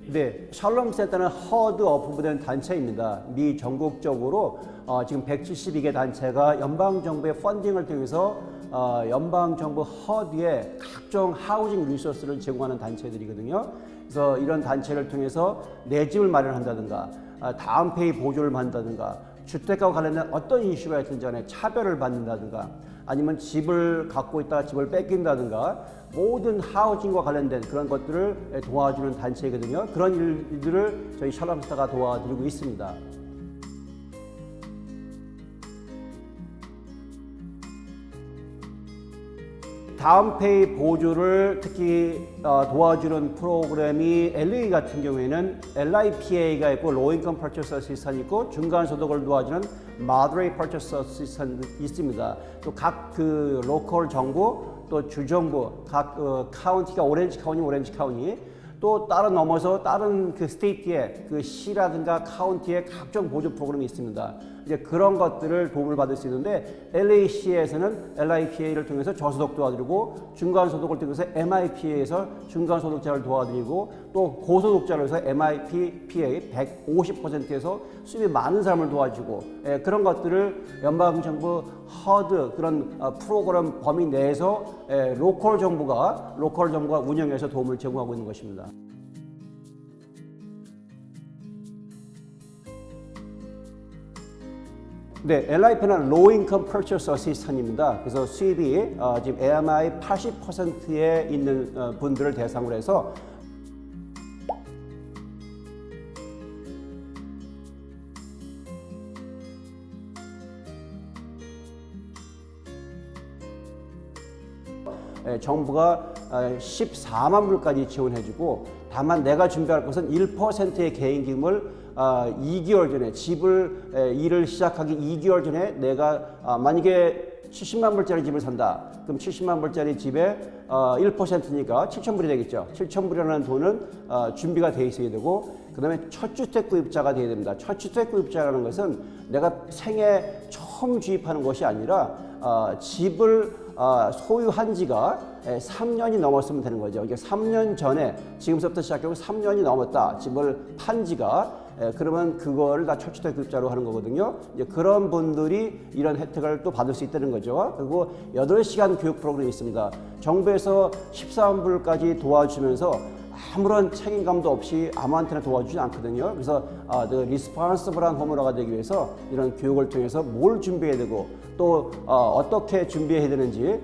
네, 샬롬 센터는 허드 어프로브된 단체입니다. 미 전국적으로 지금 172개 단체가 연방정부의 펀딩을 통해서 연방정부 허드에 각종 하우징 리소스를 제공하는 단체들이거든요. 그래서 이런 단체를 통해서 내 집을 마련한다든가 다운 페이 보조를 한다든가 주택과 관련된 어떤 이슈가 있든지 간에 차별을 받는다든가 아니면 집을 갖고 있다가 집을 뺏긴다든가 모든 하우징과 관련된 그런 것들을 도와주는 단체이거든요. 그런 일들을 저희 샬롬 센터가 도와드리고 있습니다. 다운페이 보조를 특히 도와주는 프로그램이 LA 같은 경우에는 LIPA가 있고 로인컴 퍼체스 어시스턴이 있고 중간소득을 도와주는 Moderate Purchase Assistance 있습니다. 또 각 그 로컬 정부 또 주정부 각 카운티가 오렌지 카운티 또 다른 넘어서 다른 그 스테이트의 그 시라든가 카운티의 각종 보조 프로그램이 있습니다. 이제 그런 것들을 도움을 받을 수 있는데 LAC에서는 LIPA를 통해서 저소득 도와드리고 중간소득을 통해서 MIPA에서 중간소득자를 도와드리고 또 고소득자를 해서 MIPA 150%에서 수입이 많은 사람을 도와주고 그런 것들을 연방정부 허드 그런 프로그램 범위 내에서 로컬 정부가 운영해서 도움을 제공하고 있는 것입니다. 네, LIP는 Low Income Purchase Assistant입니다. 그래서 수입이 지금 AMI 80%에 있는 분들을 대상으로 해서 정부가 14만 불까지 지원해주고 다만 내가 준비할 것은 1%의 개인기금을 2개월 전에 일을 시작하기 2개월 전에 내가 만약에 70만 불짜리 집을 산다. 그럼 70만 불짜리 집에 1%니까 7,000불이 되겠죠. 7,000불이라는 돈은 준비가 돼 있어야 되고 그 다음에 첫 주택 구입자가 돼야 됩니다. 첫 주택 구입자라는 것은 내가 생애 처음 주입하는 것이 아니라 집을 소유한 지가 3년이 넘었으면 되는 거죠. 그러니까 3년 전에 지금부터 시작하고 3년이 넘었다. 집을 판 지가 그러면 그거를 다 첫주택 구입자로 하는 거거든요. 이제 그런 분들이 이런 혜택을 또 받을 수 있다는 거죠. 그리고 8시간 교육 프로그램이 있습니다. 정부에서 13불까지 도와주면서 아무런 책임감도 없이 아무한테나 도와주지 않거든요. 그래서 리스폰서블한 호모러가 되기 위해서 이런 교육을 통해서 뭘 준비해야 되고 또 어떻게 준비해야 되는지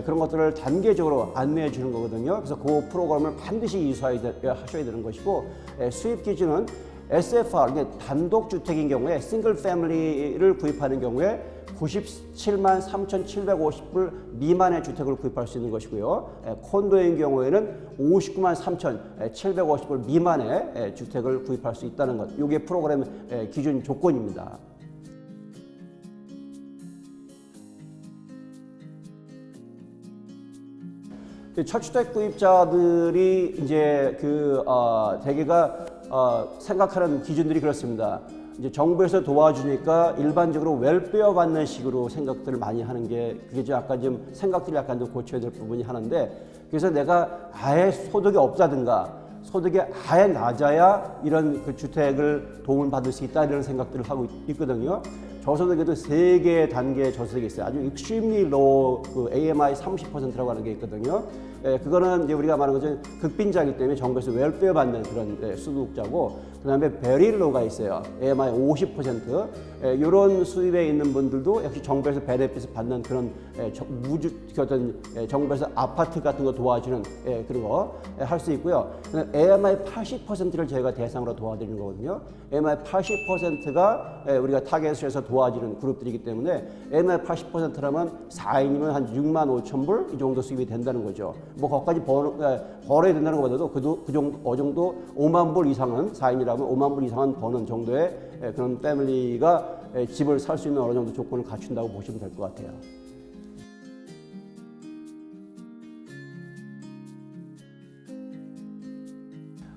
그런 것들을 단계적으로 안내해 주는 거거든요. 그래서 그 프로그램을 반드시 이수하셔야 되는 것이고 수입 기준은 SFR, 단독주택인 경우에 싱글 패밀리를 구입하는 경우에 97만 3,750불 미만의 주택을 구입할 수 있는 것이고요. 콘도인 경우에는 59만 3,750불 미만의 주택을 구입할 수 있다는 것. 이게 프로그램 기준 조건입니다. 첫 주택 구입자들이 이제 대개가 생각하는 기준들이 그렇습니다. 이제 정부에서 도와주니까 일반적으로 웰페어 받는 식으로 생각들을 많이 하는 게 그게 좀 약간 좀 생각들이 약간 좀 고쳐야 될 부분이 하는데 그래서 내가 아예 소득이 없다든가 소득이 아예 낮아야 이런 그 주택을 도움을 받을 수 있다 이런 생각들을 하고 있거든요. 저소득에도 3개의 단계의 저소득이 있어요. 아주 extremely low 그 AMI 30%라고 하는 게 있거든요. 그거는 이제 우리가 말하는 것은 극빈자이기 때문에 정부에서 웰페어 받는 그런 수급자고 그다음에 very low가 있어요. AMI 50%. 이런 수입에 있는 분들도 역시 정부에서 베네핏을 받는 그런 어떤 정부에서 아파트 같은 거 도와주는 그런 거 할 수 있고요. AMI 80%를 저희가 대상으로 도와드리는 거거든요. AMI 80%가 우리가 타겟에서 도와주는 그룹들이기 때문에 AMI 80%라면 4인이면 한 6만 5천 불 이 정도 수입이 된다는 거죠. 뭐 거기까지 벌어야 된다는 것보다도 그 정도 5만 불 이상은 4인이라면 5만 불 이상은 버는 정도의 그런 패밀리가 집을 살 수 있는 어느 정도 조건을 갖춘다고 보시면 될 것 같아요.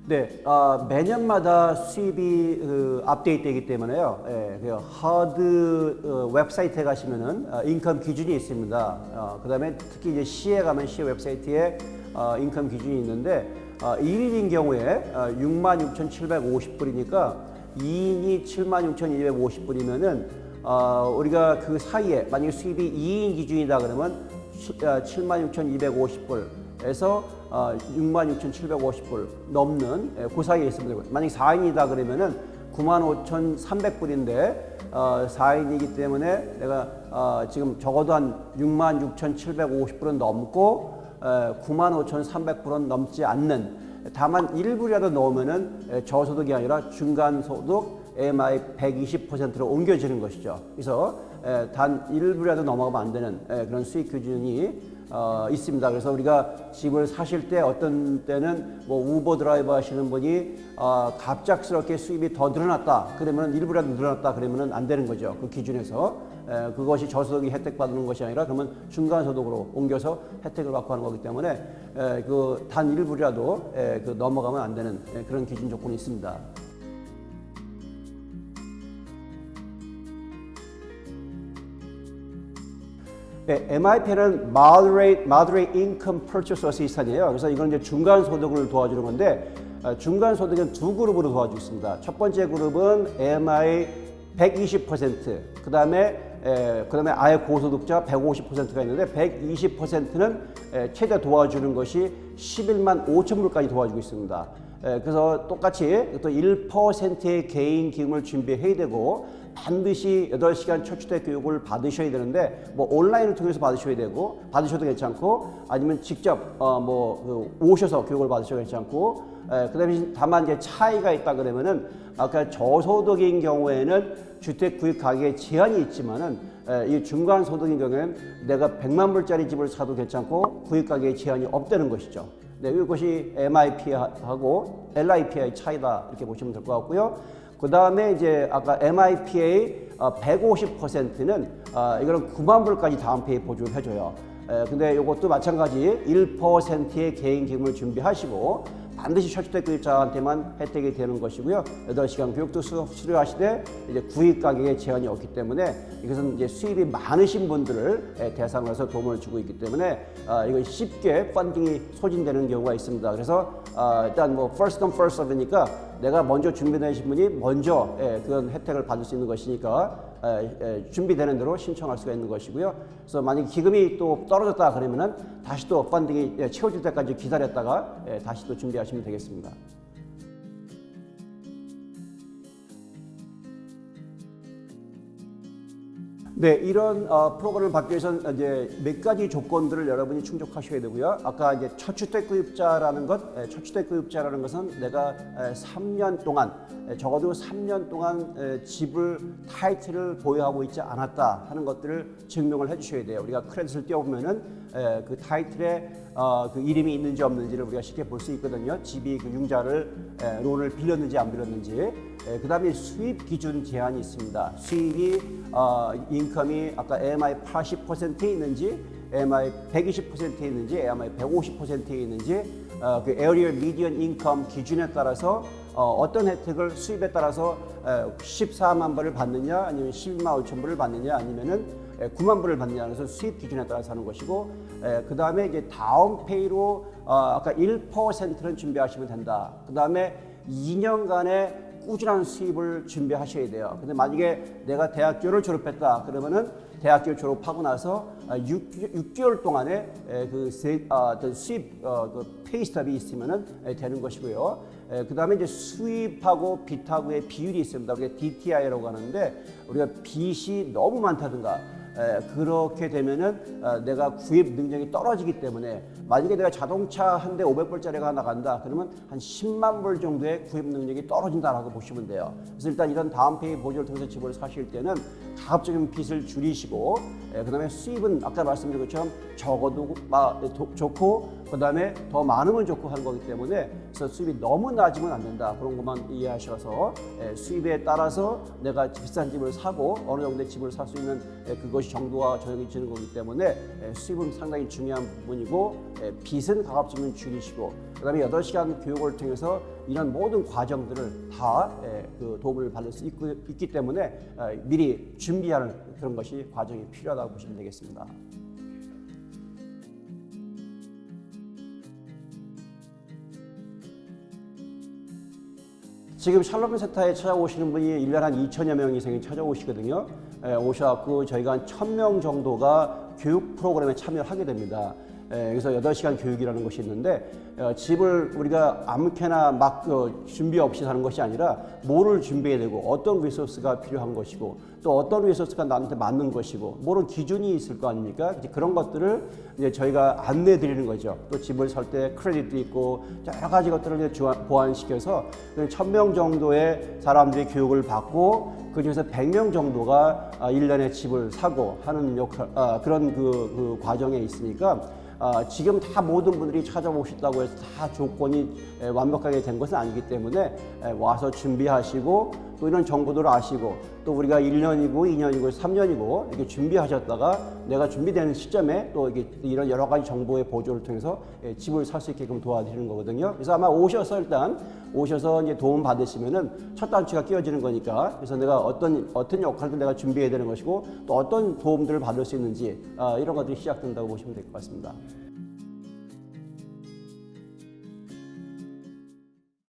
네, 매년마다 수입이 업데이트되기 때문에요. 허드 웹사이트에 가시면은 인컴 기준이 있습니다. 그다음에 특히 이제 시에 가면 시 웹사이트에 인컴 기준이 있는데 1인인 경우에 66,750불이니까 2인이 76,250불이면은 우리가 그 사이에 만약에 수입이 2인 기준이다 그러면 76,250불에서 66,750불 넘는 그 사이에 있으면 되고, 만약에 4인이다 그러면은 95,300불인데 4인이기 때문에 내가 지금 적어도 한 66,750불은 넘고 95,300불은 넘지 않는, 다만 일부라도 넣으면은 저소득이 아니라 중간소득 AMI 120%로 옮겨지는 것이죠. 그래서 단 일부라도 넘어가면 안 되는 그런 수익 기준이 있습니다. 그래서 우리가 집을 사실 때 어떤 때는 뭐 우버 드라이버 하시는 분이 갑작스럽게 수입이 더 늘어났다 그러면, 일부라도 늘어났다 그러면 안 되는 거죠. 그 기준에서 그것이 저소득이 혜택 받는 것이 아니라 그러면 중간소득으로 옮겨서 혜택을 받고 하는 거기 때문에 그 단 일부라도 그 넘어가면 안 되는 그런 기준 조건이 있습니다. MIP는 Moderate Income Purchase Assistant이에요. 그래서 이건 이제 중간 소득을 도와주는 건데, 중간 소득은 두 그룹으로 도와주고 있습니다. 첫 번째 그룹은 MI 120%, 그다음에 아예 고소득자 150%가 있는데 120%는 최대 도와주는 것이 11만 5천 불까지 도와주고 있습니다. 그래서 똑같이 또 1%의 개인 기금을 준비해야 되고, 반드시 8시간 초주택 교육을 받으셔야 되는데, 뭐 온라인을 통해서 받으셔야 되고, 받으셔도 괜찮고, 아니면 직접 오셔서 교육을 받으셔도 괜찮고, 그다음에 다만 이제 차이가 있다 그러면은, 아까 저소득인 경우에는 주택 구입 가격에 제한이 있지만은, 이 중간 소득인 경우에는 내가 100만 불짜리 집을 사도 괜찮고 구입 가격에 제한이 없다는 것이죠. 네, 이것이 MIP하고 LIP의 차이다 이렇게 보시면 될 것 같고요. 그 다음에 이제 아까 MIPA 150%는 이거는 9만 불까지 다운페이 보조를 해줘요. 근데 이것도 마찬가지 1%의 개인 기금을 준비하시고 반드시 저주택 구입자한테만 혜택이 되는 것이고요. 8시간 교육도 수료하시되 이제 구입 가격에 제한이 없기 때문에 이것은 이제 수입이 많으신 분들을 대상으로 해서 도움을 주고 있기 때문에 이건 쉽게 펀딩이 소진되는 경우가 있습니다. 그래서 일단 뭐 first come first serve니까 내가 먼저 준비되신 분이 먼저 그런 혜택을 받을 수 있는 것이니까 준비되는 대로 신청할 수가 있는 것이고요. 그래서 만약 기금이 또 떨어졌다 그러면은 다시 또 펀딩이 채워질 때까지 기다렸다가 다시 또 준비하시면 되겠습니다. 네, 이런 프로그램을 받기 위해서는 이제 몇 가지 조건들을 여러분이 충족하셔야 되고요. 아까 이제 첫주택 구입자라는 것은 내가 3년 동안 적어도 3년 동안 집을 타이틀을 보유하고 있지 않았다 하는 것들을 증명을 해주셔야 돼요. 우리가 크레딧을 띄워보면은 그 타이틀에 그 이름이 있는지 없는지를 우리가 쉽게 볼 수 있거든요. 집이 그 융자를 론을 빌렸는지 안 빌렸는지. 그 다음에 수입 기준 제한이 있습니다. 수입이 인컴이 아까 AMI 80%에 있는지, AMI 120%에 있는지, AMI 150%에 있는지, 그 Area Median Income 기준에 따라서 어떤 혜택을 수입에 따라서 14만 불을 받느냐, 아니면 12만 5천 불을 받느냐, 아니면은 9만 불을 받느냐, 그래서 수입 기준에 따라서 하는 것이고, 그 다음에 이제 다운페이로 아까 1%는 준비하시면 된다. 그 다음에 2년간의 꾸준한 수입을 준비하셔야 돼요. 근데 만약에 내가 대학교를 졸업했다 그러면은 대학교 졸업하고 나서 6개월 동안의 그 수입 그 페이스탑이 있으면은 되는 것이고요. 그 다음에 이제 수입하고 빚하고의 비율이 있습니다. 우리가 DTI라고 하는데, 우리가 빚이 너무 많다든가 그렇게 되면은 내가 구입 능력이 떨어지기 때문에, 만약에 내가 자동차 한 대 500불짜리가 나간다 그러면 한 10만 불 정도의 구입 능력이 떨어진다라고 보시면 돼요. 그래서 일단 이런 다운페이 보조를 통해서 집을 사실 때는 가급적인 빚을 줄이시고, 그 다음에 수입은 아까 말씀드린 것처럼 적어도 좋고, 그 다음에 더 많으면 좋고 하는 거기 때문에, 그래서 수입이 너무 낮으면 안 된다. 그런 것만 이해하셔서 수입에 따라서 내가 비싼 집을 사고 어느 정도의 집을 살 수 있는 그것이 정도가 정해지는 거기 때문에 수입은 상당히 중요한 부분이고, 빚은 가급적이면 줄이시고, 그 다음에 8시간 교육을 통해서 이런 모든 과정들을 다 그 도움을 받을 수 있기 때문에 미리 준비하는 그런 것이 과정이 필요하다고 보시면 되겠습니다. 지금 샬롬 센터에 찾아오시는 분이 1년에 한 2천여 명 이상이 찾아오시거든요. 오셔갖고 저희가 한 1,000명 정도가 교육 프로그램에 참여를 하게 됩니다. 그래서 8시간 교육이라는 것이 있는데 집을 우리가 아무렇게나 막 준비 없이 사는 것이 아니라 뭐를 준비해야 되고 어떤 리소스가 필요한 것이고 또 어떤 리소스가 나한테 맞는 것이고 뭐런 기준이 있을 거 아닙니까? 이제 그런 것들을 이제 저희가 안내해 드리는 거죠. 또 집을 살 때 크레딧도 있고 여러 가지 것들을 이제 보완시켜서 1,000명 정도의 사람들이 교육을 받고 그 중에서 100명 정도가 1년에 집을 사고 하는 그런 그 과정에 있으니까 지금 다 모든 분들이 찾아오셨다고 해서 다 조건이 완벽하게 된 것은 아니기 때문에 와서 준비하시고 또 이런 정보들을 아시고 또 우리가 1년이고 2년이고 3년이고 이렇게 준비하셨다가 내가 준비되는 시점에 또 이게 이런 여러 가지 정보의 보조를 통해서 집을 살 수 있게끔 도와드리는 거거든요. 그래서 아마 오셔서 이제 도움 받으시면은 첫 단추가 끼워지는 거니까 그래서 내가 어떤 역할들 내가 준비해야 되는 것이고 또 어떤 도움들을 받을 수 있는지 이런 것들이 시작된다고 보시면 될 것 같습니다.